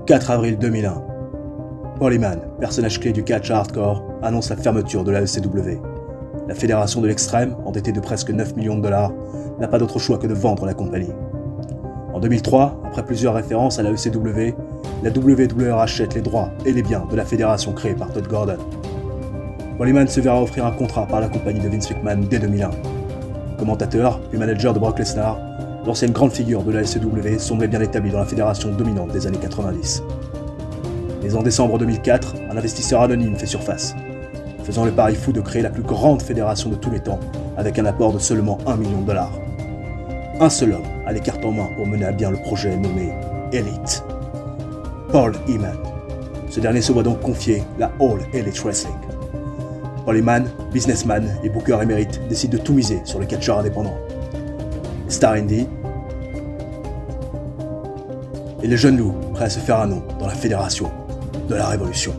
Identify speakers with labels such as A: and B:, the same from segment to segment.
A: 4 avril 2001. Paul Heyman, personnage clé du catch hardcore, annonce la fermeture de la ECW. La fédération de l'extrême, endettée de presque 9 millions de dollars, n'a pas d'autre choix que de vendre la compagnie. En 2003, après plusieurs références à la ECW, la WWE rachète les droits et les biens de la fédération créée par Todd Gordon. Paul Heyman se verra offrir un contrat par la compagnie de Vince McMahon dès 2001. Commentateur puis manager de Brock Lesnar, l'ancienne grande figure de la ECW semblait bien établie dans la fédération dominante des années 90. Mais en décembre 2004, un investisseur anonyme fait surface, faisant le pari fou de créer la plus grande fédération de tous les temps avec un apport de seulement 1 million de dollars. Un seul homme a les cartes en main pour mener à bien le projet nommé Elite. Paul Heyman. Ce dernier se voit donc confier la All Elite Wrestling. Paul Heyman, businessman et booker émérite, décide de tout miser sur le catcheur indépendant. Star Indie et le jeune loup prêt à se faire un nom dans la fédération de la révolution.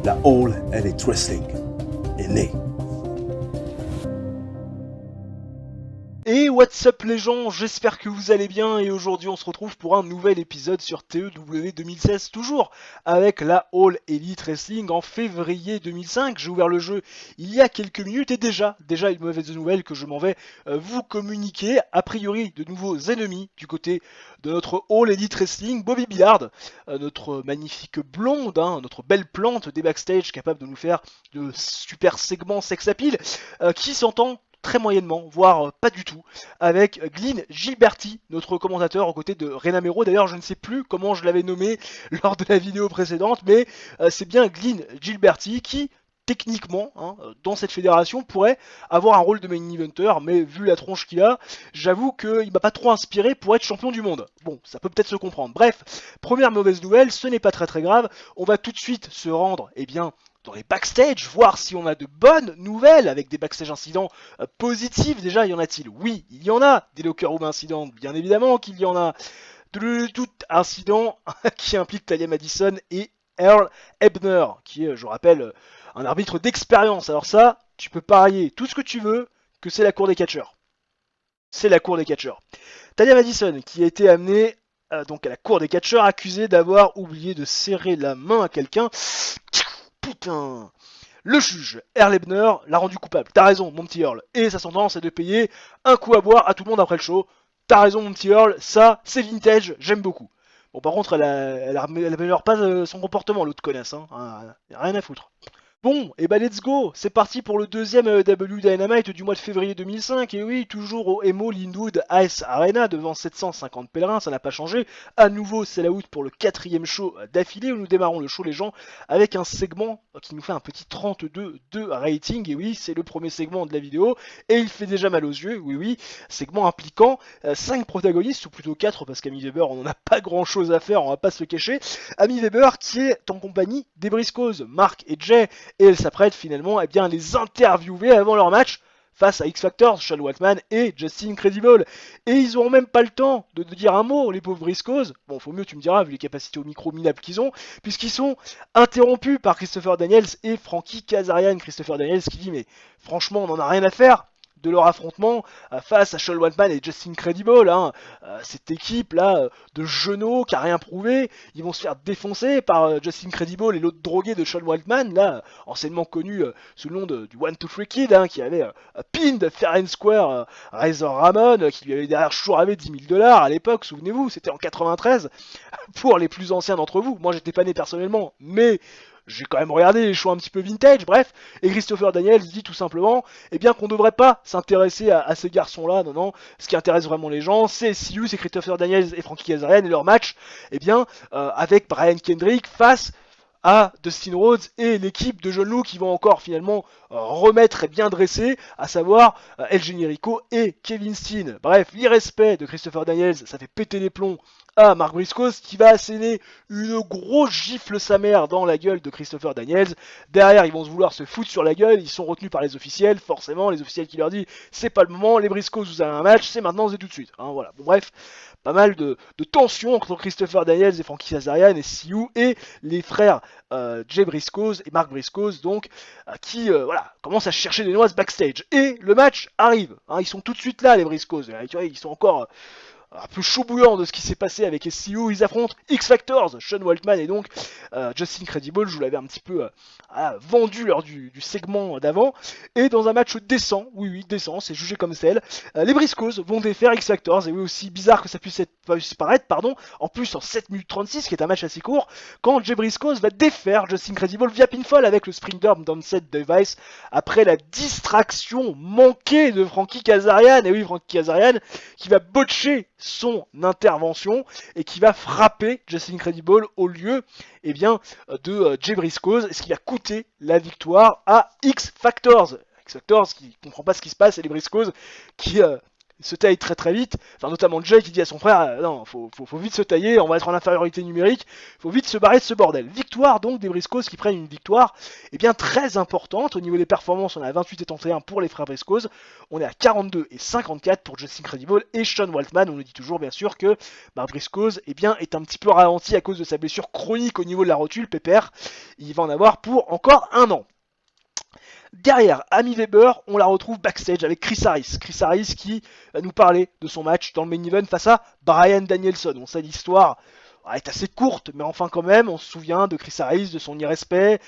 A: La All Elite Wrestling est née.
B: Et what's up les gens, j'espère que vous allez bien et aujourd'hui on se retrouve pour un nouvel épisode sur TEW 2016 toujours avec la All Elite Wrestling en février 2005. J'ai ouvert le jeu il y a quelques minutes et déjà une mauvaise nouvelle que je m'en vais vous communiquer. A priori de nouveaux ennemis du côté de notre All Elite Wrestling, Bobby Billard, notre magnifique blonde, notre belle plante des backstage capable de nous faire de super segments sex appeal qui s'entend très moyennement, voire pas du tout, avec Glyn Gilberti, notre commentateur aux côtés de Rena Mero. D'ailleurs, je ne sais plus comment je l'avais nommé lors de la vidéo précédente, mais c'est bien Glyn Gilberti qui, techniquement, dans cette fédération, pourrait avoir un rôle de main eventer, mais vu la tronche qu'il a, j'avoue qu'il m'a pas trop inspiré pour être champion du monde. Bon, ça peut peut-être se comprendre. Bref, première mauvaise nouvelle, ce n'est pas très grave, on va tout de suite se rendre, dans les backstage, voir si on a de bonnes nouvelles avec des backstage incidents positifs. Déjà, y en a-t-il? Oui, il y en a des locker room incidents, bien évidemment qu'il y en a. Tout incident qui implique Talia Madison et Earl Hebner, qui est, je rappelle, un arbitre d'expérience. Alors ça, tu peux parier tout ce que tu veux que c'est la cour des catcheurs. C'est la cour des catcheurs. Talia Madison, qui a été amenée donc à la cour des catcheurs, accusée d'avoir oublié de serrer la main à quelqu'un. Putain. Le juge, Earl Hebner, l'a rendu coupable. T'as raison, mon petit Earl. Et sa sentence est de payer un coup à boire à tout le monde après le show. T'as raison, mon petit Earl, ça, c'est vintage, j'aime beaucoup. Bon, par contre, elle améliore pas son comportement, l'autre connasse. Rien à foutre. Bon, et bah let's go, c'est parti pour le deuxième W Dynamite du mois de février 2005, et oui, toujours au Emo Linwood Ice Arena, devant 750 pèlerins, ça n'a pas changé. À nouveau, c'est la out pour le quatrième show d'affilée, où nous démarrons le show, les gens, avec un segment qui nous fait un petit 32 de rating, et oui, c'est le premier segment de la vidéo, et il fait déjà mal aux yeux, oui, segment impliquant 5 protagonistes, ou plutôt 4, parce qu'Amy Weber, on n'en a pas grand chose à faire, on va pas se le cacher. Amy Weber qui est en compagnie des Briscoes, Mark et Jay, et elle s'apprête finalement à les interviewer avant leur match face à X-Factor, Sean Waltman et Justin Incredible. Et ils n'auront même pas le temps de dire un mot, les pauvres Briscoes. Bon, faut mieux, tu me diras, vu les capacités au micro minables qu'ils ont, puisqu'ils sont interrompus par Christopher Daniels et Frankie Kazarian. Christopher Daniels qui dit, mais franchement, on n'en a rien à faire de leur affrontement face à Sean Waltman et Justin Incredible, cette équipe là de genoux qui a rien prouvé, ils vont se faire défoncer par Justin Incredible et l'autre drogué de Sean Waltman, là anciennement connu sous le nom du 1-2-3 Kid, qui avait pinned Fair and Square Razor Ramon, qui lui avait derrière chouravé 10 000 $ à l'époque, souvenez-vous, c'était en 93, pour les plus anciens d'entre vous. Moi j'étais pas né personnellement, mais j'ai quand même regardé les shows un petit peu vintage, bref, et Christopher Daniels dit tout simplement qu'on ne devrait pas s'intéresser à ces garçons-là, non, ce qui intéresse vraiment les gens, c'est SCU, c'est Christopher Daniels et Frankie Kazarian et leur match, avec Brian Kendrick face à Dustin Rhodes et l'équipe de jeunes loups qui vont encore finalement remettre et bien dresser, à savoir El Generico et Kevin Steen. Bref, l'irrespect de Christopher Daniels, ça fait péter les plombs à Mark Briscoes qui va asséner une grosse gifle sa mère dans la gueule de Christopher Daniels. Derrière, ils vont se vouloir se foutre sur la gueule, ils sont retenus par les officiels, forcément, les officiels qui leur disent c'est pas le moment, les Briscoes vous avez un match, c'est maintenant, c'est tout de suite. Voilà, bon bref, pas mal de tensions entre Christopher Daniels et Frankie Kazarian et Siou et les frères Jay Briscoes et Mark Briscoes, donc, qui commencent à chercher des noises backstage. Et le match arrive, ils sont tout de suite là, les Briscoes, ils sont encore un peu chaud bouillant de ce qui s'est passé avec SCU. Ils affrontent X Factors, Sean Waltman et donc Just Incredible. Je vous l'avais un petit peu vendu lors du segment d'avant. Et dans un match décent, oui décent, c'est jugé comme tel, les Briscoes vont défaire X Factors. Et oui, aussi bizarre que ça puisse paraître, en plus en 7 minutes 36, qui est un match assez court, quand Jay Briscoes va défaire Just Incredible via pinfall avec le Springboard Downset Device après la distraction manquée de Frankie Kazarian. Et oui, Frankie Kazarian qui va botcher son intervention et qui va frapper Just Incredible au lieu de Jay Briscoes, ce qui va coûter la victoire à X Factors. X Factors qui comprend pas ce qui se passe et les Briscoes qui se taillent très vite, enfin notamment Jay qui dit à son frère non, faut vite se tailler, on va être en infériorité numérique, faut vite se barrer de ce bordel. Victoire donc des Briscoes qui prennent une victoire très importante. Au niveau des performances, on est à 28 et 31 pour les frères Briscoes, on est à 42 et 54 pour Just Incredible et Sean Waltman. On nous dit toujours bien sûr que Briscoes est un petit peu ralenti à cause de sa blessure chronique au niveau de la rotule, pépère, il va en avoir pour encore un an. Derrière, Amy Weber, on la retrouve backstage avec Chris Harris. Chris Harris qui va nous parler de son match dans le main event face à Bryan Danielson. On sait l'histoire est assez courte, mais enfin quand même, on se souvient de Chris Harris, de son irrespect,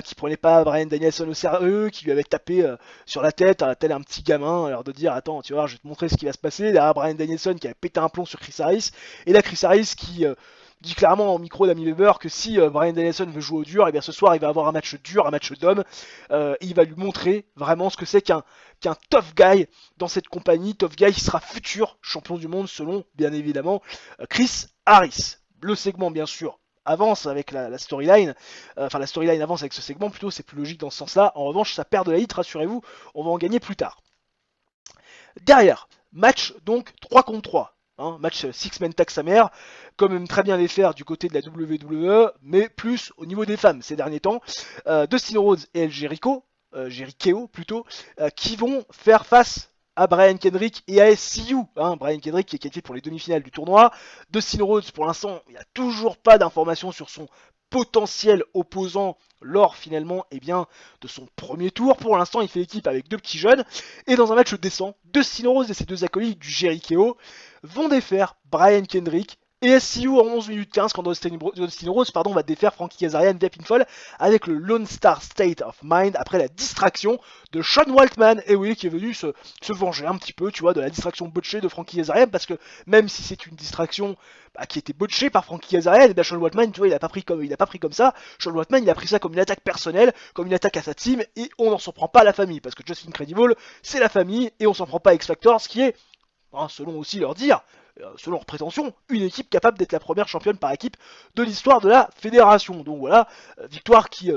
B: qui prenait pas Bryan Danielson au sérieux, qui lui avait tapé sur la tête, tel un petit gamin, alors de dire attends, tu vois, je vais te montrer ce qui va se passer. Derrière Bryan Danielson qui avait pété un plomb sur Chris Harris, et là Chris Harris qui dit clairement au micro d'Amy Weber que si Bryan Danielson veut jouer au dur, et bien ce soir il va avoir un match dur, un match d'homme, et il va lui montrer vraiment ce que c'est qu'un tough guy dans cette compagnie, tough guy qui sera futur champion du monde selon bien évidemment Chris Harris. Le segment bien sûr avance avec la storyline, la storyline avance avec ce segment plutôt, c'est plus logique dans ce sens là. En revanche ça perd de la hit, rassurez-vous, on va en gagner plus tard. Derrière, match donc 3 contre 3. Match Six-Man Tag sa mère, comme aime très bien les faire du côté de la WWE, mais plus au niveau des femmes ces derniers temps. Dustin Rhodes et El Jericho, plutôt, qui vont faire face à Brian Kendrick et à SCU. Brian Kendrick qui est qualifié pour les demi-finales du tournoi. Dustin Rhodes, pour l'instant, il n'y a toujours pas d'informations sur son potentiel opposant lors finalement de son premier tour. Pour l'instant il fait équipe avec deux petits jeunes et dans un match décent, Dustin Rhodes et ses deux acolytes du Jericho vont défaire Brian Kendrick et SCU en 11 minutes 15 quand Dustin Rhodes va défaire Frankie Kazarian via pinfall avec le Lone Star State of Mind après la distraction de Sean Waltman, et oui, qui est venu se venger un petit peu, tu vois, de la distraction botchée de Frankie Kazarian, parce que même si c'est une distraction qui était botchée par Frankie Kazarian, et bien Sean Waltman, tu vois, il a pas pris comme ça. Sean Waltman, il a pris ça comme une attaque personnelle, comme une attaque à sa team, et on n'en s'en prend pas à la famille, parce que Just Incredible, c'est la famille, et on s'en prend pas à X Factor, ce qui est, selon aussi leur dire, selon leurs prétentions, une équipe capable d'être la première championne par équipe de l'histoire de la fédération. Donc voilà, victoire qui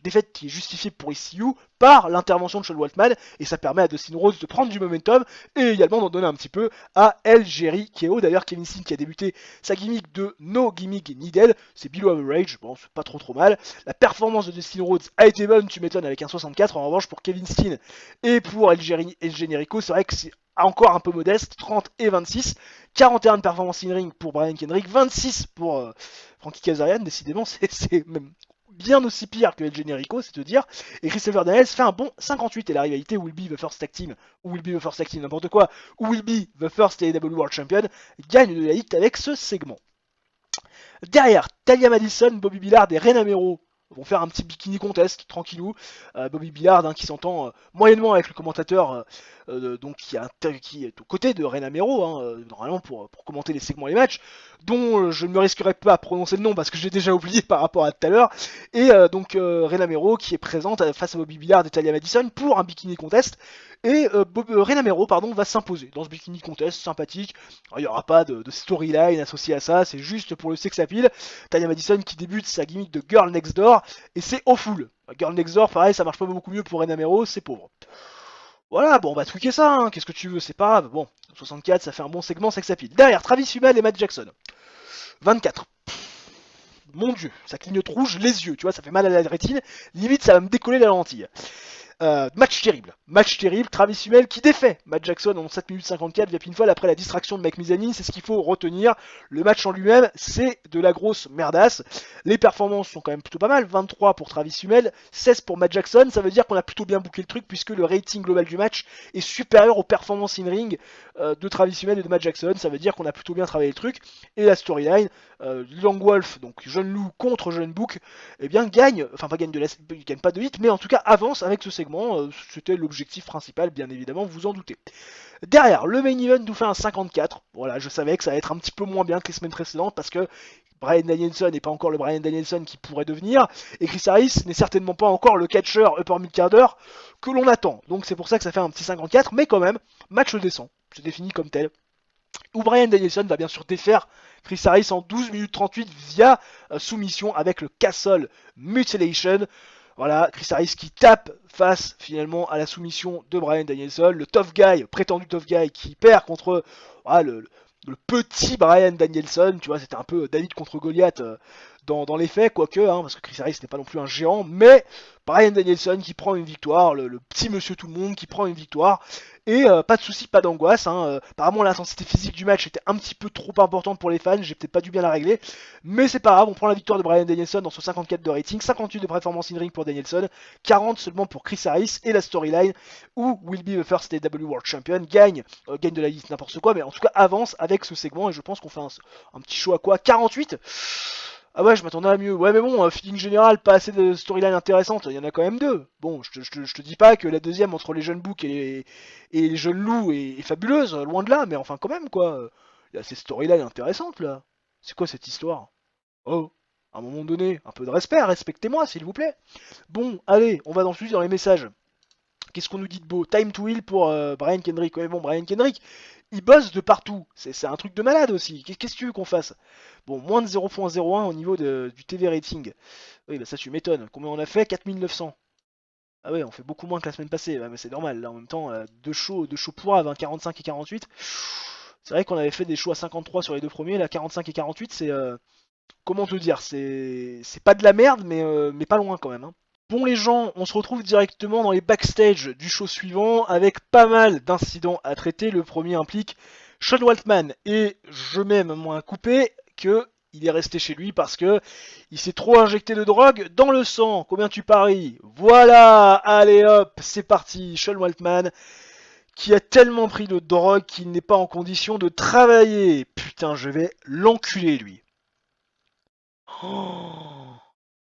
B: défaite qui est justifiée pour SCU par l'intervention de Sean Waltman, et ça permet à Dustin Rhodes de prendre du momentum et également d'en donner un petit peu à El Jericho. D'ailleurs, Kevin Steen qui a débuté sa gimmick de No Gimmick Needed, c'est below average, bon c'est pas trop mal. La performance de Dustin Rhodes a été bonne, tu m'étonnes, avec un 64. En revanche, pour Kevin Steen et pour El Jericho, c'est vrai que c'est encore un peu modeste, 30 et 26, 41 de performance in-ring pour Brian Kendrick, 26 pour Frankie Kazarian, décidément c'est même bien aussi pire que El Generico, c'est te dire, et Christopher Daniels fait un bon 58, et la rivalité Will Be the First Tag Team, ou Will Be the First Tag Team, n'importe quoi, ou Will Be the First AEW World Champion, gagne de la hit avec ce segment. Derrière, Talia Madison, Bobby Billard et Rey Namero vont faire un petit bikini contest, tranquillou. Bobby Billard qui s'entend moyennement avec le commentateur qui est aux côtés de Rey Namero, normalement pour commenter les segments et les matchs, dont je ne me risquerai pas à prononcer le nom parce que j'ai déjà oublié par rapport à tout à l'heure. Et Rey Namero qui est présente face à Bobby Billard et Talia Madison pour un bikini contest. Et Rey Namero va s'imposer dans ce bikini contest sympathique. Il n'y aura pas de storyline associée à ça, c'est juste pour le sex appeal. Talia Madison qui débute sa gimmick de Girl Next Door, et c'est awful. Girl Next Door, pareil, ça marche pas beaucoup mieux pour Rey Namero, c'est pauvre. Voilà, bon, on va tweaker ça, qu'est-ce que tu veux, c'est pas grave. Bon, 64, ça fait un bon segment sex appeal. Derrière, Travis Hummel et Matt Jackson. 24. Mon dieu, ça clignote rouge les yeux, tu vois, ça fait mal à la rétine, limite ça va me décoller la lentille. Match terrible, Travis Hummel qui défait Matt Jackson en 7 minutes 54 via pinfall après la distraction de Mike Mizanin, c'est ce qu'il faut retenir. Le match en lui-même, c'est de la grosse merdasse. Les performances sont quand même plutôt pas mal, 23 pour Travis Hummel, 16 pour Matt Jackson, ça veut dire qu'on a plutôt bien booké le truc puisque le rating global du match est supérieur aux performances in-ring de Travis Hummel et de Matt Jackson, ça veut dire qu'on a plutôt bien travaillé le truc. Et la storyline, Long Wolf, donc jeune loup contre jeune bouc, eh bien gagne pas de hit, mais en tout cas avance avec ce segment, c'était l'objectif principal, bien évidemment, vous vous en doutez. Derrière, le main event nous fait un 54, voilà, je savais que ça allait être un petit peu moins bien que les semaines précédentes, parce que Bryan Danielson n'est pas encore le Bryan Danielson qui pourrait devenir, et Chris Harris n'est certainement pas encore le catcher upper mid-carder que l'on attend, donc c'est pour ça que ça fait un petit 54, mais quand même, match décent, c'est défini comme tel, où Bryan Danielson va bien sûr défaire Chris Harris en 12 minutes 38 via soumission avec le Castle Mutilation. Voilà, Chris Harris qui tape face finalement à la soumission de Bryan Danielson, le tough guy, prétendu tough guy qui perd contre le petit Bryan Danielson, tu vois, c'était un peu David contre Goliath dans les faits, quoique, parce que Chris Harris n'est pas non plus un géant, mais Bryan Danielson qui prend une victoire, le petit monsieur tout le monde qui prend une victoire, et pas de soucis, pas d'angoisse, apparemment l'intensité physique du match était un petit peu trop importante pour les fans, j'ai peut-être pas dû bien la régler, mais c'est pas grave, on prend la victoire de Bryan Danielson dans ce 54 de rating, 58 de performance in-ring pour Danielson, 40 seulement pour Chris Harris, et la storyline où Will Be the First AEW World Champion gagne de la liste, n'importe quoi, mais en tout cas avance avec ce segment, et je pense qu'on fait un petit show à quoi, 48. Ah ouais, je m'attendais à mieux. Ouais, mais bon, feeling général, pas assez de storyline intéressante. Il y en a quand même deux. Bon, je te dis pas que la deuxième entre les jeunes boucs et les jeunes loups est fabuleuse, loin de là, mais enfin quand même, quoi. Il y a ces storylines intéressantes, là. C'est quoi cette histoire? Oh, à un moment donné, un peu de respect, respectez-moi, s'il vous plaît. Bon, allez, on va dans les messages. Qu'est-ce qu'on nous dit de beau? Time to heal pour Brian Kendrick. Ouais, bon, Brian Kendrick, il bosse de partout. C'est un truc de malade aussi. Qu'est-ce que tu veux qu'on fasse? Bon, moins de 0.01 au niveau du TV rating. Oui, bah ça, tu m'étonnes. Combien on a fait? 4900. Ah ouais, on fait beaucoup moins que la semaine passée. Bah, mais c'est normal. Là, en même temps, deux shows poiraves, 45 et 48. C'est vrai qu'on avait fait des shows à 53 sur les deux premiers. Là, 45 et 48, c'est... comment te dire? C'est pas de la merde, mais pas loin quand même. Bon les gens, on se retrouve directement dans les backstage du show suivant avec pas mal d'incidents à traiter. Le premier implique Sean Waltman et je m'aime moins coupé que il est resté chez lui parce que il s'est trop injecté de drogue dans le sang. Combien tu paries? Voilà, allez hop, c'est parti. Sean Waltman qui a tellement pris de drogue qu'il n'est pas en condition de travailler. Putain, je vais l'enculer lui.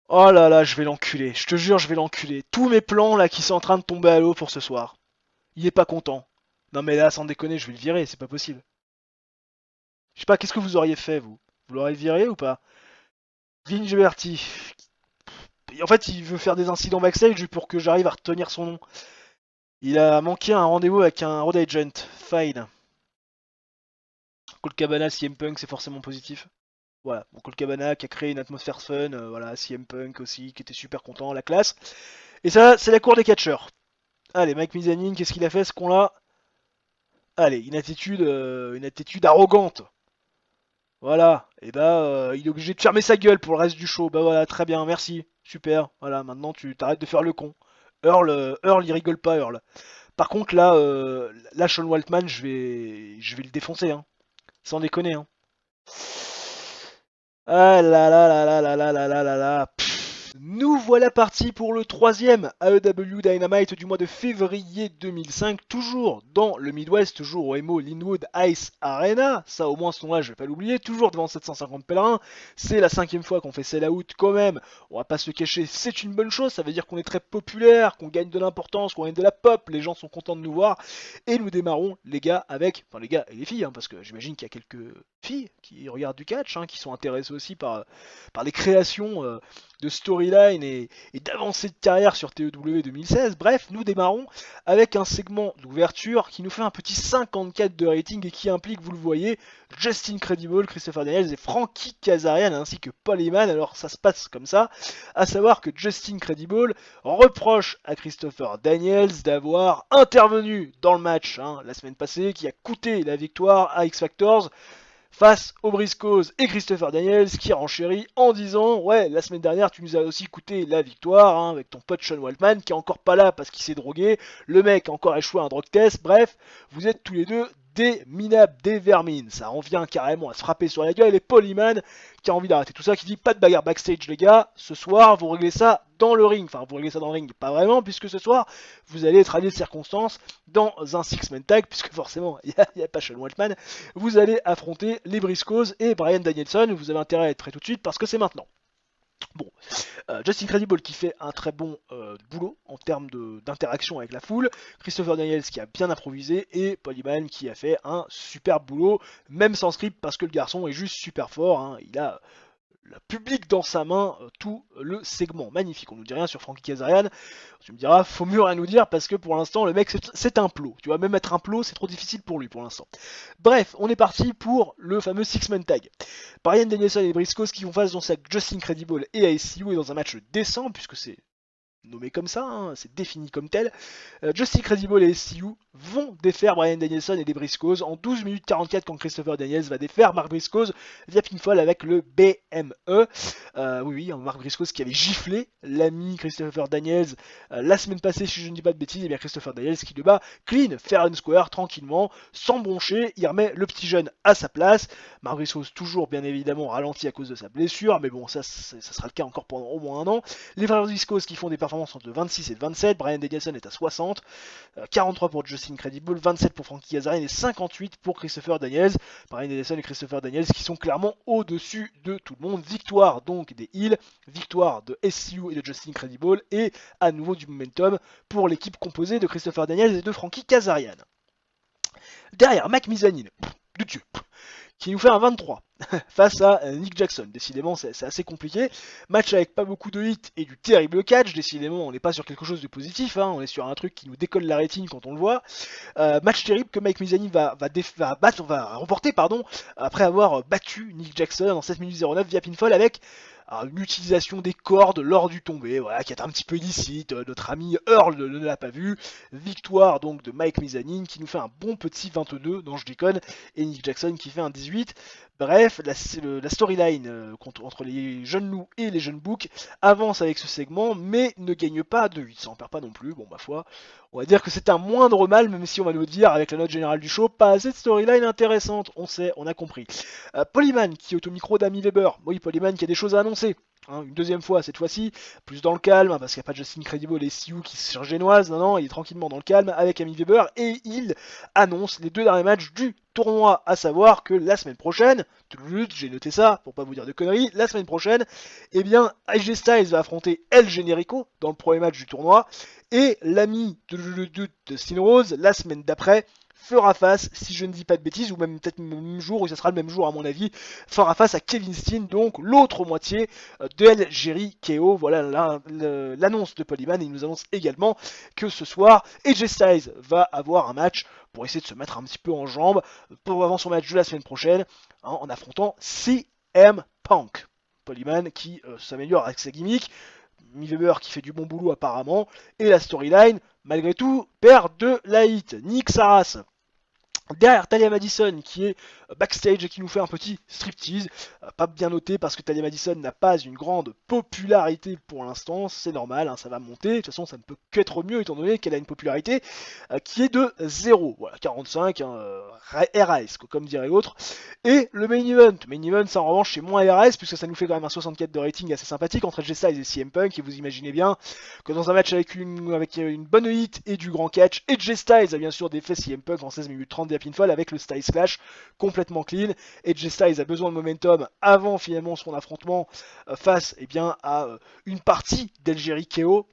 B: Oh là là, je vais l'enculer, je te jure, je vais l'enculer. Tous mes plans là qui sont en train de tomber à l'eau pour ce soir. Il est pas content. Non mais là, sans déconner, je vais le virer, c'est pas possible. Je sais pas, qu'est-ce que vous auriez fait vous? Vous l'auriez viré ou pas? Vince Berti. En fait, il veut faire des incidents backstage pour que j'arrive à retenir son nom. Il a manqué un rendez-vous avec un road agent. Fine. Colt Cabana, CM Punk, c'est forcément positif. Voilà, bon, Colt Cabana qui a créé une atmosphère fun, voilà, CM Punk aussi, qui était super content, la classe. Et ça, c'est la cour des catcheurs. Allez, Mike Mizanin, qu'est-ce qu'il a fait ce qu'on-là? Allez, une attitude arrogante. Voilà, et bah, il est obligé de fermer sa gueule pour le reste du show. Bah voilà, très bien, merci, super. Voilà, maintenant tu t'arrêtes de faire le con. Earl, il rigole pas, Earl. Par contre, là, Sean Waltman, je vais le défoncer, hein. Sans déconner, hein. Ah là là là là là là là là là là. Nous voilà partis pour le troisième AEW Dynamite du mois de février 2005, toujours dans le Midwest, toujours au MO Linwood Ice Arena, ça au moins ce nom-là je vais pas l'oublier, toujours devant 750 pèlerins, c'est la 5e fois qu'on fait sell out quand même, on va pas se cacher, c'est une bonne chose, ça veut dire qu'on est très populaire, qu'on gagne de l'importance, qu'on gagne de la pop, les gens sont contents de nous voir, et nous démarrons les gars les gars et les filles, parce que j'imagine qu'il y a quelques filles qui regardent du catch, qui sont intéressées aussi par les créations de storyline et d'avancée de carrière sur TEW 2016. Bref, nous démarrons avec un segment d'ouverture qui nous fait un petit 54 de rating et qui implique, vous le voyez, Justin Credible, Christopher Daniels et Frankie Kazarian ainsi que Paul Heyman. Alors ça se passe comme ça, à savoir que Justin Credible reproche à Christopher Daniels d'avoir intervenu dans le match la semaine passée qui a coûté la victoire à X Factors. face aux Briscoes et Christopher Daniels qui renchérit en disant ouais, la semaine dernière tu nous as aussi coûté la victoire hein, avec ton pote Sean Waltman qui est encore pas là parce qu'il s'est drogué, le mec a encore échoué un drug test, bref, vous êtes tous les deux des minables, des vermines. Ça en vient carrément à se frapper sur la gueule et Paul Heyman qui a envie d'arrêter tout ça, qui dit pas de bagarre backstage les gars, ce soir vous réglez ça dans le ring. Enfin vous réglez ça dans le ring, pas vraiment, puisque ce soir vous allez être alliés de circonstances dans un six-man tag, puisque forcément il n'y a pas Sean Waltman, vous allez affronter les Briscoes et Bryan Danielson, vous avez intérêt à être prêt tout de suite parce que c'est maintenant. Bon, Justin Credible qui fait un très bon boulot en termes d'interaction avec la foule, Christopher Daniels qui a bien improvisé et Paul Heyman qui a fait un super boulot, même sans script parce que le garçon est juste super fort, hein, il a le public dans sa main tout le segment. Magnifique, on nous dit rien sur Frankie Kazarian. Tu me diras, faut mieux rien nous dire parce que pour l'instant, le mec, c'est un plot. Tu vois, même être un plot, c'est trop difficile pour lui pour l'instant. Bref, on est parti pour le fameux six-man tag. Bryan Danielson et les Briscoes qui font face dans avec Justin Credible et ICU et dans un match décent, puisque c'est nommé comme ça, hein, c'est défini comme tel. Justin Credible et SCU vont défaire Bryan Danielson et les Briscoes en 12 minutes 44 quand Christopher Daniels va défaire Mark Briscoes via pinfall avec le BME. Oui, Mark Briscoes qui avait giflé l'ami Christopher Daniels la semaine passée, si je ne dis pas de bêtises, et bien Christopher Daniels qui le bat clean, fair and square, tranquillement, sans broncher, il remet le petit jeune à sa place. Mark Briscoes toujours bien évidemment ralenti à cause de sa blessure, mais bon, ça sera le cas encore pendant au moins un an. Les frères Briscoes qui font des performances entre 26 et 27, Bryan Danielson est à 60, 43 pour Justin Credible, 27 pour Frankie Kazarian et 58 pour Christopher Daniels. Bryan Danielson et Christopher Daniels qui sont clairement au-dessus de tout le monde. Victoire donc des Heels, victoire de SCU et de Justin Credible et à nouveau du momentum pour l'équipe composée de Christopher Daniels et de Frankie Kazarian. Derrière, Mac Mizanin, de Dieu, qui nous fait un 23 face à Nick Jackson. Décidément, c'est assez compliqué. Match avec pas beaucoup de hits et du terrible catch. Décidément, on n'est pas sur quelque chose de positif. Hein. On est sur un truc qui nous décolle la rétine quand on le voit. Match terrible que Mike Mizanin va remporter après avoir battu Nick Jackson en 7 minutes 09 via pinfall avec une utilisation des cordes lors du tombé, voilà, qui est un petit peu illicite. Notre ami Earl ne l'a pas vu. Victoire donc de Mike Mizanin qui nous fait un bon petit 22, non je déconne, et Nick Jackson qui fait un 18. Bref, la storyline entre les jeunes loups et les jeunes boucs avance avec ce segment, mais ne gagne pas de 8, ça en perd pas non plus, bon ma foi. On va dire que c'est un moindre mal, même si on va nous dire, avec la note générale du show, pas assez de storyline intéressante, on sait, on a compris. Paul Heyman qui est au micro d'Amy Weber, oui Paul Heyman qui a des choses à annoncer. Hein, une deuxième fois, cette fois-ci, plus dans le calme, hein, parce qu'il n'y a pas de Justin Credible et SCU qui se génoise, non, il est tranquillement dans le calme avec Amy Weber, et il annonce les deux derniers matchs du tournoi, à savoir que la semaine prochaine, j'ai noté ça pour pas vous dire de conneries, la semaine prochaine, eh bien, AJ Styles va affronter El Generico dans le premier match du tournoi, et l'ami de Stone Rose, la semaine d'après, fera face, si je ne dis pas de bêtises, ou même peut-être le même jour, ou ça sera le même jour à mon avis, fera face à Kevin Steen, donc l'autre moitié de El Generico. Voilà l'annonce de Paul Heyman, et il nous annonce également que ce soir, AJ Styles va avoir un match pour essayer de se mettre un petit peu en jambes avant son match de la semaine prochaine, hein, en affrontant CM Punk. Paul Heyman qui s'améliore avec sa gimmick, Weber qui fait du bon boulot apparemment, et la storyline, malgré tout, perd de la hit. Nick Saras derrière Talia Madison qui est backstage et qui nous fait un petit striptease, pas bien noté parce que Talia Madison n'a pas une grande popularité pour l'instant, c'est normal, hein, ça va monter, de toute façon ça ne peut qu'être mieux étant donné qu'elle a une popularité qui est de 0, voilà, 45, hein, RAS comme dirait l'autre, et le main event ça en revanche c'est moins RAS puisque ça nous fait quand même un 64 de rating assez sympathique entre AJ Styles et CM Punk, et vous imaginez bien que dans un match avec une bonne hit et du grand catch, AJ Styles a bien sûr défait CM Punk en 16 minutes 30 pinfall avec le Styles Clash complètement clean. AJ Styles a besoin de momentum avant finalement son affrontement face à une partie d'El Generico,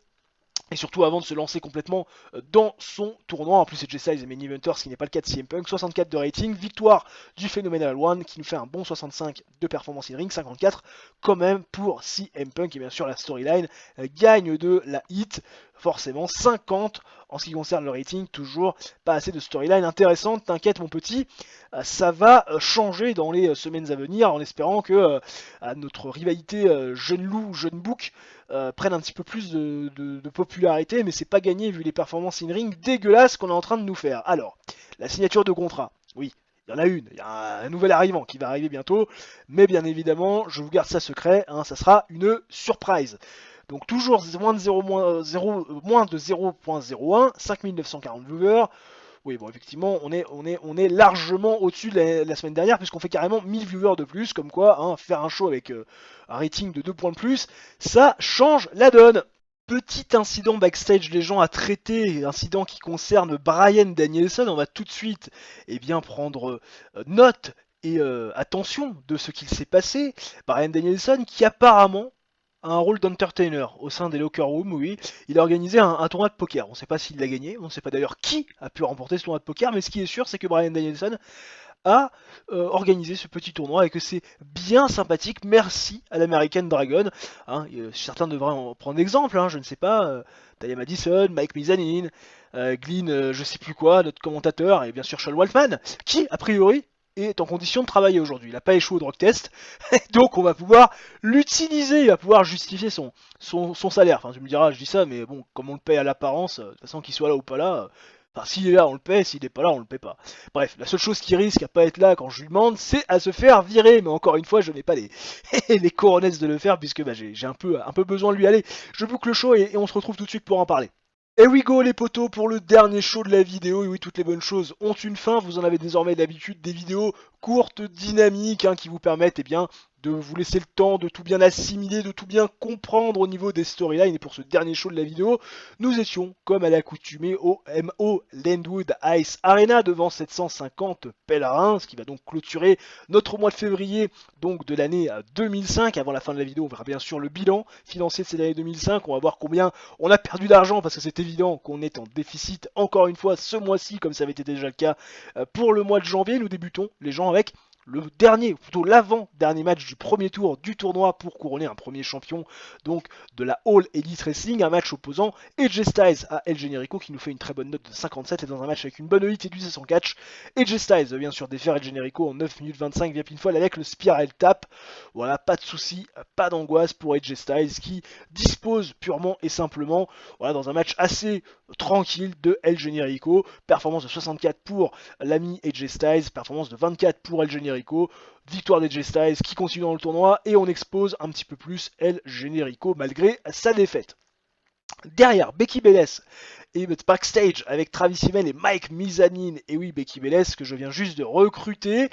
B: et surtout avant de se lancer complètement dans son tournoi. En plus, AJ Styles est main eventer, ce qui n'est pas le cas de CM Punk. 64 de rating, victoire du Phenomenal One qui nous fait un bon 65 de performance in ring, 54 quand même pour CM Punk, et bien sûr la storyline gagne de la hit, forcément 50 en ce qui concerne le rating, toujours pas assez de storyline intéressante, t'inquiète mon petit, ça va changer dans les semaines à venir en espérant que notre rivalité jeune loup, jeune bouc prenne un petit peu plus de popularité, mais c'est pas gagné vu les performances in-ring dégueulasses qu'on est en train de nous faire. Alors, la signature de contrat, oui, y en a une, il y a un nouvel arrivant qui va arriver bientôt, mais bien évidemment, je vous garde ça secret, hein, ça sera une surprise. Donc toujours moins de 0.01, 5940 viewers. Oui, bon, effectivement, on est largement au-dessus de la semaine dernière, puisqu'on fait carrément 1000 viewers de plus, comme quoi, hein, faire un show avec un rating de 2 points de plus, ça change la donne. Petit incident backstage les gens à traiter, incident qui concerne Bryan Danielson, on va tout de suite prendre note et attention de ce qu'il s'est passé. Bryan Danielson qui apparemment a un rôle d'entertainer au sein des locker rooms, oui. Il a organisé un tournoi de poker. On ne sait pas s'il l'a gagné, on ne sait pas d'ailleurs qui a pu remporter ce tournoi de poker, mais ce qui est sûr, c'est que Bryan Danielson a organisé ce petit tournoi et que c'est bien sympathique. Merci à l'American Dragon. Hein, certains devraient en prendre exemple, hein, je ne sais pas. Talia Madison, Mike Mizanin, Glyn, je sais plus quoi, notre commentateur, et bien sûr Sean Waltman, qui, a priori, est en condition de travailler aujourd'hui. Il n'a pas échoué au drug test, donc on va pouvoir l'utiliser, il va pouvoir justifier son salaire. Enfin, tu me diras, je dis ça, mais bon, comme on le paye à l'apparence, de toute façon, qu'il soit là ou pas là, enfin, s'il est là, on le paie, s'il n'est pas là, on le paie pas. Bref, la seule chose qui risque à pas être là quand je lui demande, c'est à se faire virer. Mais encore une fois, je n'ai pas les coronesses de le faire, puisque j'ai un peu besoin de lui aller. Je boucle le show et on se retrouve tout de suite pour en parler. Here we go les potos pour le dernier show de la vidéo, et oui toutes les bonnes choses ont une fin, vous en avez désormais l'habitude, des vidéos courtes, dynamiques, hein, qui vous permettent de vous laisser le temps de tout bien assimiler, de tout bien comprendre au niveau des storylines. Et pour ce dernier show de la vidéo, nous étions comme à l'accoutumée au MO Landwood Ice Arena devant 750 pèlerins, ce qui va donc clôturer notre mois de février donc de l'année 2005. Avant la fin de la vidéo, on verra bien sûr le bilan financier de cette année 2005, on va voir combien on a perdu d'argent parce que c'est évident qu'on est en déficit encore une fois ce mois-ci comme ça avait été déjà le cas pour le mois de janvier. Nous débutons les gens avec le dernier, ou plutôt l'avant-dernier match du premier tour du tournoi pour couronner un premier champion donc de la All Elite Wrestling, un match opposant AJ Styles à El Generico qui nous fait une très bonne note de 57 et dans un match avec une bonne hit et du 200 catch. AJ Styles va bien sûr défaire El Generico en 9 minutes 25 via pinfall avec le Spiral Tap. Voilà, pas de soucis, pas d'angoisse pour AJ Styles qui dispose purement et simplement, voilà, dans un match assez tranquille de El Generico. Performance de 64 pour l'ami AJ Styles, performance de 24 pour El Generico. Victoire d'AJ Styles qui continue dans le tournoi et on expose un petit peu plus El Generico malgré sa défaite. Derrière, Becky Bellès et backstage avec Travis Himmel et Mike Mizanin. Et oui, Becky Bellès que je viens juste de recruter,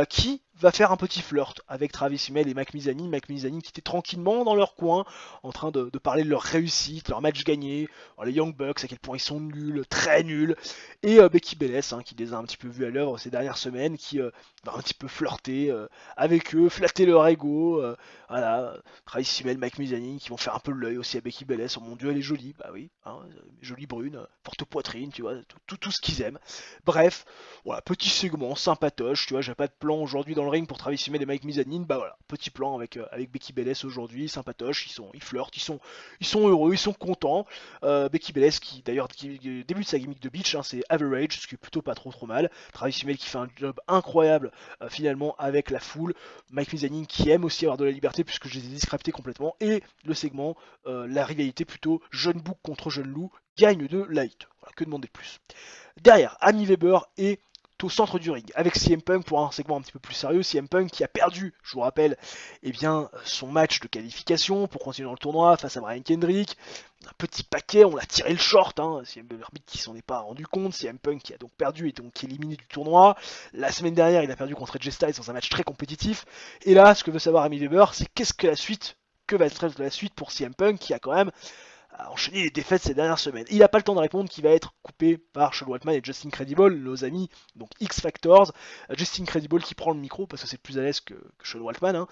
B: qui va faire un petit flirt avec Travis Himmel et Mike Mizanin. Mike Mizanin qui était tranquillement dans leur coin en train de parler de leur réussite, leur match gagné, les Young Bucks, à quel point ils sont nuls, très nuls. Et Becky Bellès, hein, qui les a un petit peu vus à l'œuvre ces dernières semaines, qui va un petit peu flirter avec eux, flatter leur ego. Voilà, Travis Himmel, Mike Mizanin qui vont faire un peu l'œil aussi à Becky Bellès. Oh mon dieu, elle est jolie, bah oui, hein, jolie brune, forte poitrine, tu vois, tout ce qu'ils aiment. Bref, voilà, petit segment sympatoche, tu vois, j'ai pas de plan aujourd'hui dans le ring pour Travis Himmel et Mike Mizanin, bah voilà, petit plan avec Becky Bellès aujourd'hui, sympatoche, ils flirtent, ils sont heureux, ils sont contents. Becky Bellès qui d'ailleurs débute sa gimmick de bitch, hein, c'est average, ce qui est plutôt pas trop mal. Travis Himmel qui fait un job incroyable finalement avec la foule. Mike Mizanin qui aime aussi avoir de la liberté puisque je les ai discrépités complètement. Et le segment, la rivalité plutôt jeune bouc contre jeune loup, gagne de light. Voilà, que demander de plus. Derrière, Amy Weber est au centre du ring avec CM Punk pour un segment un petit peu plus sérieux. CM Punk qui a perdu, je vous rappelle, son match de qualification pour continuer dans le tournoi face à Brian Kendrick. Un petit paquet, on l'a tiré le short, hein. L'arbitre qui s'en est pas rendu compte. CM Punk qui a donc perdu et donc éliminé du tournoi. La semaine dernière, il a perdu contre AJ Styles dans un match très compétitif. Et là, ce que veut savoir Amy Weber, c'est que va être la suite pour CM Punk qui a quand même enchaîné les défaites ces dernières semaines. Il n'a pas le temps de répondre, qui va être coupé par Sean Waltman et Justin Credible, nos amis, donc X Factors. Justin Credible qui prend le micro parce que c'est plus à l'aise que Sean Waltman hein,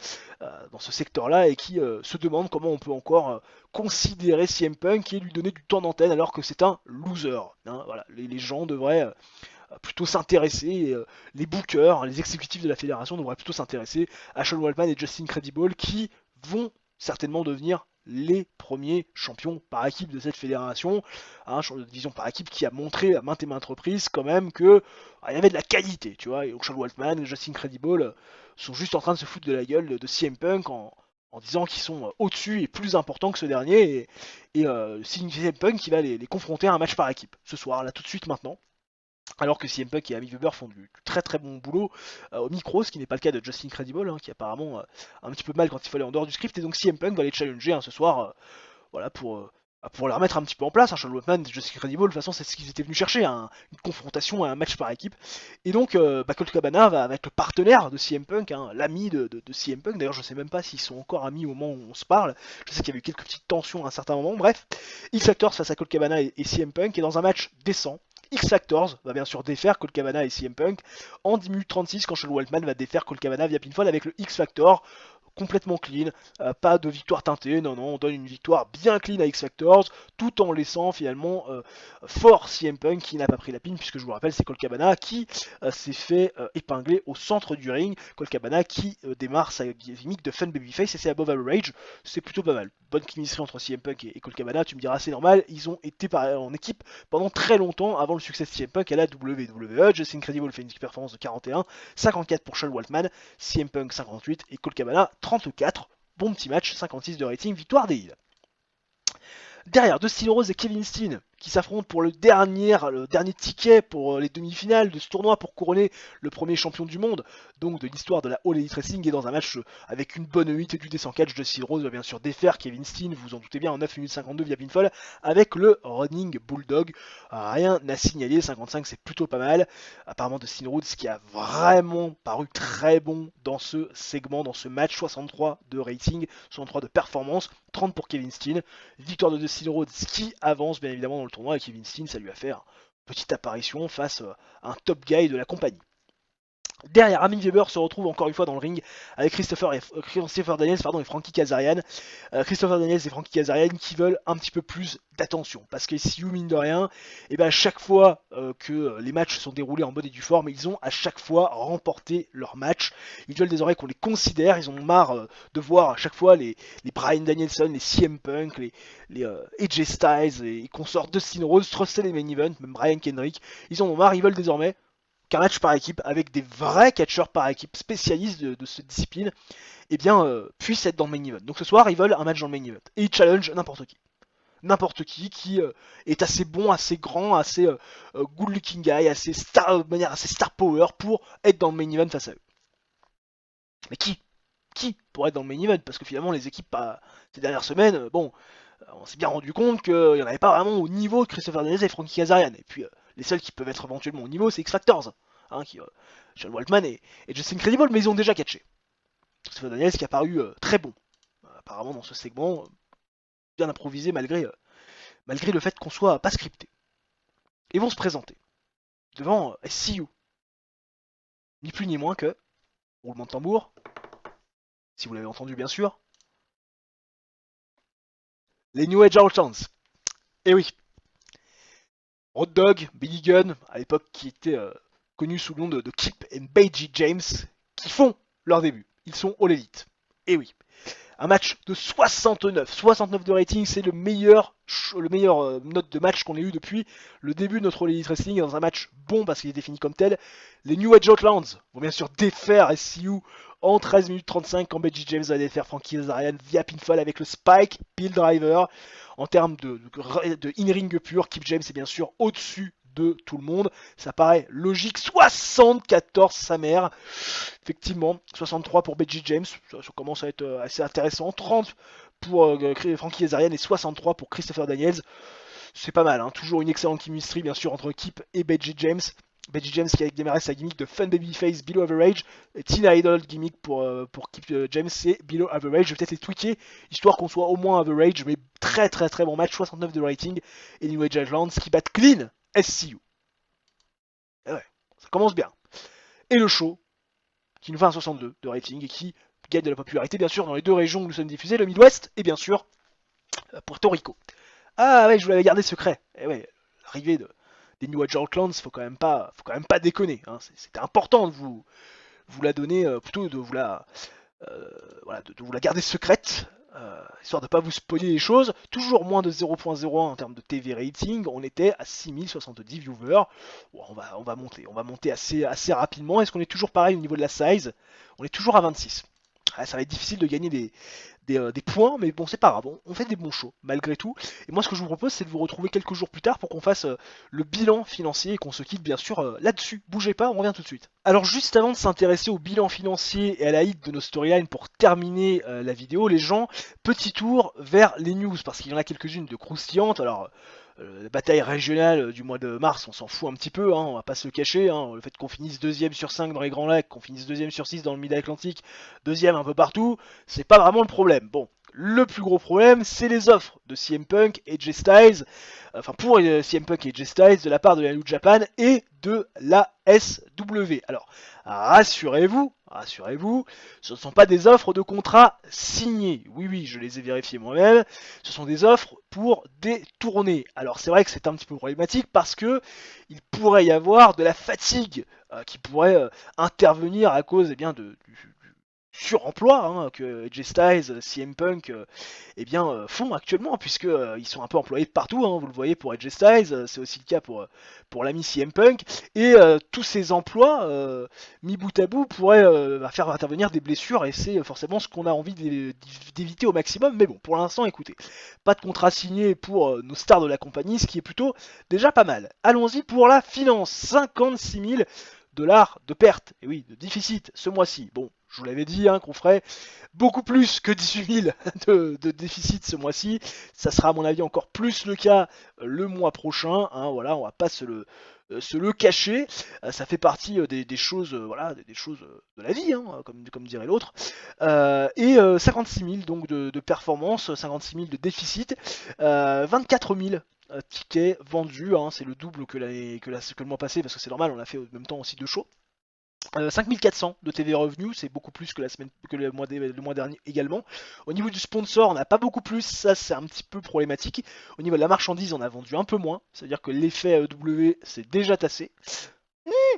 B: dans ce secteur-là et qui se demande comment on peut encore considérer CM Punk et lui donner du temps d'antenne alors que c'est un loser. Hein, voilà, les gens devraient plutôt s'intéresser, les bookers, les exécutifs de la fédération devraient plutôt s'intéresser à Sean Waltman et Justin Credible qui vont certainement devenir les premiers champions par équipe de cette fédération, hein, division par équipe qui a montré à maintes et maintes reprises quand même que il y avait de la qualité, tu vois, et donc Sean Waltman et Justin Credible sont juste en train de se foutre de la gueule de CM Punk en disant qu'ils sont au-dessus et plus importants que ce dernier, et c'est CM Punk qui va les confronter à un match par équipe, ce soir, là tout de suite maintenant. Alors que CM Punk et Amy Weber font du très très bon boulot au micro, ce qui n'est pas le cas de Justin Credible, hein, qui apparemment a un petit peu mal quand il fallait en dehors du script, et donc CM Punk va les challenger ce soir, voilà, pour les remettre un petit peu en place. Sean Waltman, Justin Credible, de toute façon c'est ce qu'ils étaient venus chercher, une confrontation, un match par équipe. Et donc Colt Cabana va être le partenaire de CM Punk, l'ami de CM Punk. D'ailleurs je sais même pas s'ils sont encore amis au moment où on se parle, je sais qu'il y avait eu quelques petites tensions à un certain moment, bref. X-Factors face à Colt Cabana et CM Punk, et dans un match décent, X-Factors va bien sûr défaire Colt Cabana et CM Punk en 10 minutes 36 quand Sean Waltman va défaire Colt Cabana via pinfall avec le X-Factor complètement clean, pas de victoire teintée, non, on donne une victoire bien clean à X-Factors, tout en laissant finalement fort CM Punk qui n'a pas pris la pin, puisque je vous rappelle c'est Colt Cabana qui s'est fait épingler au centre du ring, Colt Cabana qui démarre sa gimmick de fun babyface et c'est above average, c'est plutôt pas mal. Bonne chimistry entre CM Punk et Colt Cabana, tu me diras c'est normal, ils ont été en équipe pendant très longtemps avant le succès de CM Punk à la WWE. Justin Credible fait une performance de 41, 54 pour Sean Waltman, CM Punk 58 et Colt Cabana 34. Bon petit match, 56 de rating, victoire des Heels. Derrière, Dustin Rhodes et Kevin Steen qui s'affrontent pour le dernier ticket pour les demi-finales de ce tournoi pour couronner le premier champion du monde, donc de l'histoire de la All Elite Wrestling, et dans un match avec une bonne 8 et du descend catch, Dustin Rhodes va bien sûr défaire Kevin Steen, vous en doutez bien, en 9 minutes 52 via pinfall avec le Running Bulldog. Rien à signaler, 55 c'est plutôt pas mal. Apparemment Dustin Rhodes qui a vraiment paru très bon dans ce segment, dans ce match, 63 de rating, 63 de performance, 30 pour Kevin Steen. Victoire de Dustin Rhodes qui avance bien évidemment dans le tournoi, et Kevin Steen ça lui a fait une petite apparition face à un top guy de la compagnie. Derrière, Armin Weber se retrouve encore une fois dans le ring avec Christopher Daniels et Frankie Kazarian. Christopher Daniels et Frankie Kazarian qui veulent un petit peu plus d'attention. Parce que SCU, mine de rien, et ben à chaque fois que les matchs sont déroulés en bonne et due forme, ils ont à chaque fois remporté leur match. Ils veulent désormais qu'on les considère. Ils ont marre de voir à chaque fois les Bryan Danielson, les CM Punk, les AJ Styles et consorts Dustin Rhodes, truster les main events, même Brian Kendrick. Ils en ont marre, ils veulent désormais qu'un match par équipe avec des vrais catcheurs par équipe spécialistes de cette discipline puisse être dans le main event. Donc ce soir ils veulent un match dans le main event et ils challenge n'importe qui est assez bon, assez grand, assez good looking guy, assez star, de manière assez star power pour être dans le main event face à eux. Mais qui pour être dans le main event? Parce que finalement les équipes ces dernières semaines, on s'est bien rendu compte qu'il n'y en avait pas vraiment au niveau de Christopher Daniels et Frankie Kazarian. Et puis les seuls qui peuvent être éventuellement au niveau, c'est X-Factors, Sean Waltman et Justin Credible, mais ils ont déjà catché. Christopher Daniels qui a paru très bon, apparemment dans ce segment, bien improvisé malgré le fait qu'on soit pas scripté. Ils vont se présenter devant SCU, ni plus ni moins que, roulement de tambour, si vous l'avez entendu bien sûr, les New Age Outlaws. Et oui, Road Dogg, Billy Gunn, à l'époque qui était connu sous le nom de Kip et Beiji James, qui font leur début. Ils sont All Elite. Et oui, un match de 69 de rating, c'est le meilleur note de match qu'on ait eu depuis le début de notre All Elite Wrestling, dans un match bon parce qu'il est défini comme tel. Les New Age Outlaws vont bien sûr défaire SCU en 13 minutes 35 quand Beiji James va défaire Frankie Kazarian via pinfall avec le Spike Pill Driver. En termes de in-ring pur, Kip James est bien sûr au-dessus de tout le monde. Ça paraît logique. 74 sa mère. Effectivement, 63 pour Beiji James. Ça commence à être assez intéressant. 30 pour Frankie Kazarian et 63 pour Christopher Daniels. C'est pas mal. Toujours une excellente chemistry bien sûr entre Kip et Beiji James. Beiji James qui a démarré sa gimmick de Fun Babyface Below Average. Et Tina Idol gimmick pour Kip James, c'est Below Average. Je vais peut-être les tweaker histoire qu'on soit au moins average. Mais très bon match, 69 de rating. Et New Age Outlaws qui battent clean SCU. Et ouais, ça commence bien. Et le show qui nous fait un 62 de rating et qui gagne de la popularité bien sûr dans les deux régions où nous sommes diffusés, le Midwest et bien sûr Porto Rico. Ah ouais, je vous l'avais gardé secret. Et ouais, l'arrivée des New Age Outlaws, faut quand même pas déconner. C'était important de vous la donner, plutôt de vous la garder secrète, histoire de pas vous spoiler les choses. Toujours moins de 0.01 en termes de TV rating. On était à 6070 viewers. Bon, on va monter assez rapidement. Est-ce qu'on est toujours pareil au niveau de la size? On est toujours à 26. Ça va être difficile de gagner des points, mais bon, c'est pas grave, on fait des bons shows, malgré tout. Et moi, ce que je vous propose, c'est de vous retrouver quelques jours plus tard pour qu'on fasse le bilan financier et qu'on se quitte, bien sûr, là-dessus. Bougez pas, on revient tout de suite. Alors, juste avant de s'intéresser au bilan financier et à la hit de nos storylines pour terminer la vidéo, les gens, petit tour vers les news, parce qu'il y en a quelques-unes de croustillantes. Alors, la bataille régionale du mois de mars, on s'en fout un petit peu, hein, on va pas se le cacher. Hein, le fait qu'on finisse 2ème sur 5 dans les Grands Lacs, qu'on finisse 2ème sur 6 dans le Mid-Atlantique, 2ème un peu partout, c'est pas vraiment le problème. Bon, le plus gros problème, c'est les offres de CM Punk et Jay Styles, enfin pour CM Punk et Jay Styles de la part de la New Japan et de la SW. Alors, rassurez-vous, ce ne sont pas des offres de contrat signés. Oui, je les ai vérifiées moi-même. Ce sont des offres pour des tournées. Alors c'est vrai que c'est un petit peu problématique parce que il pourrait y avoir de la fatigue qui pourrait intervenir à cause du suremploi hein, que AJ Styles, CM Punk font actuellement, puisque ils sont un peu employés de partout, hein, vous le voyez pour AJ Styles, c'est aussi le cas pour l'ami CM Punk, et tous ces emplois mis bout à bout pourraient faire intervenir des blessures, et c'est forcément ce qu'on a envie d'éviter au maximum, mais bon, pour l'instant, écoutez, pas de contrat signé pour nos stars de la compagnie, ce qui est plutôt déjà pas mal. Allons-y pour la finance, 56 000 $ de perte, et oui, de déficit ce mois-ci. Bon, je vous l'avais dit hein, qu'on ferait beaucoup plus que 18 000 de déficit ce mois-ci. Ça sera à mon avis encore plus le cas le mois prochain. Hein, voilà, on va pas se le cacher. Ça fait partie des choses, des choses de la vie, hein, comme dirait l'autre. 56 000 donc de performance, 56 000 de déficit, 24 000 tickets vendus, hein, c'est le double que le mois passé, parce que c'est normal, on a fait en même temps aussi 2 shows. 5400 de TV revenus, c'est beaucoup plus que le mois dernier également. Au niveau du sponsor, on n'a pas beaucoup plus, ça c'est un petit peu problématique. Au niveau de la marchandise, on a vendu un peu moins, c'est-à-dire que l'effet AEW c'est déjà tassé.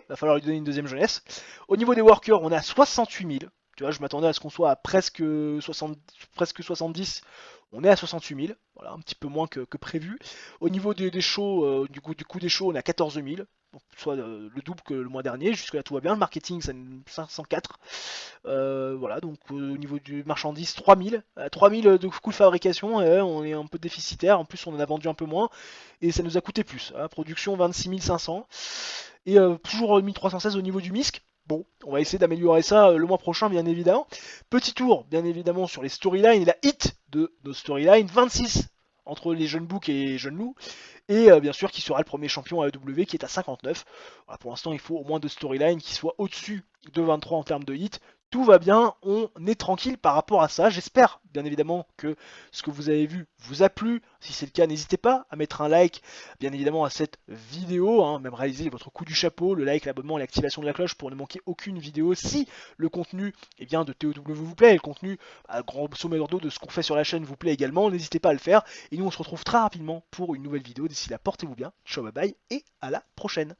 B: Va falloir lui donner une deuxième jeunesse. Au niveau des workers, on est à 68 000. Tu vois, je m'attendais à ce qu'on soit à presque 70. On est à 68 000, voilà, un petit peu moins que prévu. Au niveau des shows, du coup des shows, on est à 14 000, donc soit le double que le mois dernier. Jusque là tout va bien. Le marketing, c'est 504. Voilà, donc au niveau du marchandise, 3000. 3000 de coûts de fabrication, on est un peu déficitaire. En plus, on en a vendu un peu moins et ça nous a coûté plus. Hein. Production 26 500 et toujours 1316 au niveau du MISC. Bon, on va essayer d'améliorer ça le mois prochain, bien évidemment. Petit tour, bien évidemment, sur les storylines et la hit de nos storylines. 26 entre les jeunes boucs et les jeunes loups. Et bien sûr, qui sera le premier champion AEW qui est à 59. Voilà, pour l'instant, il faut au moins 2 storylines qui soient au-dessus de 23 en termes de hit. Tout va bien, on est tranquille par rapport à ça. J'espère bien évidemment que ce que vous avez vu vous a plu. Si c'est le cas, n'hésitez pas à mettre un like bien évidemment à cette vidéo, hein, même réaliser votre coup du chapeau, le like, l'abonnement et l'activation de la cloche pour ne manquer aucune vidéo. Si le contenu de TOW vous plaît et le contenu à grosso modo de ce qu'on fait sur la chaîne vous plaît également, n'hésitez pas à le faire. Et nous on se retrouve très rapidement pour une nouvelle vidéo. D'ici là, portez-vous bien, ciao bye bye et à la prochaine.